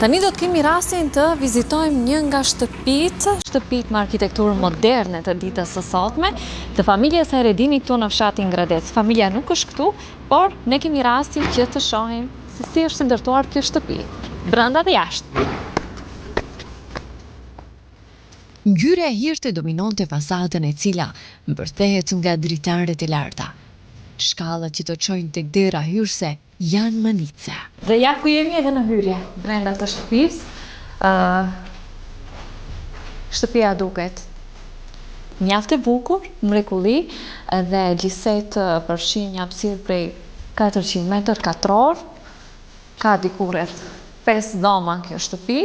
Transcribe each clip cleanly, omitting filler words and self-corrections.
Tani do të kemi rastin të vizitojmë një nga shtëpitë me arkitekturë moderne të ditës së sotme, të familjes Eredini këtu në fshatin Gradec. Familja nuk është këtu, por ne kemi rastin që të shohim se si është ndërtuar kjo shtëpi, brenda dhe jashtë. Ngjyra e hirtë dominonte fasadën e cila mbërthehet nga dritaret e larta. Shkallët që të çojnë tek dera hyrëse janë mënice. Dhe ja ku jemi edhe në hyrje, brenda të shtëpisë. Shtëpia duket mjaft e bukur, mrekulli, dhe gjithsej përfshin një hapësirë prej 400 metër katror. Ka diku rreth 5 dhoma kjo shtëpi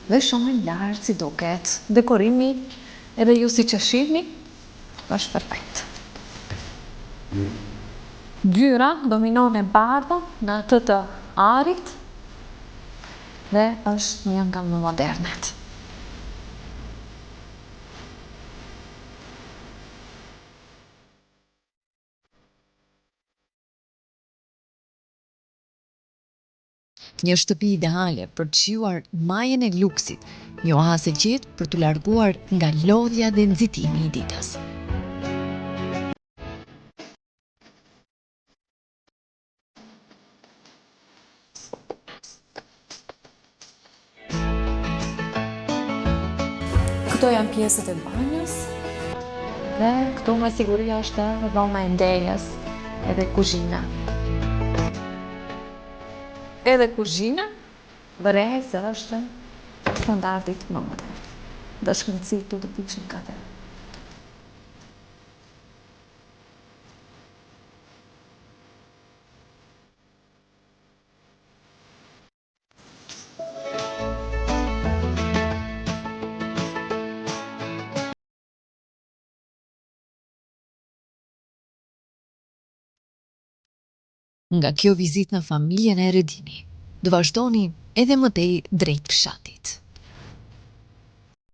dhe shohim lart si duket. Dekorimi edhe ju siç e shihni është perfekt. Ngjyra dominon e bardhën në atë të arit dhe është një nga më modernet. Një shtëpi ideale për të qiuar majën e luksit, një oazë e qetë për të larguar nga lodhja dhe nxitimi i ditës. Këto janë pjesët e banjës dhe këtu me siguri është dhoma e ndejes edhe kuzhina. Edhe kuzhina bërehet se është standardit më modern. Dashkëndësi këtu të pishin kate. Nga kjo vizitë në familjen e Eredini, do vazhdoni edhe më tej drejt fshatit.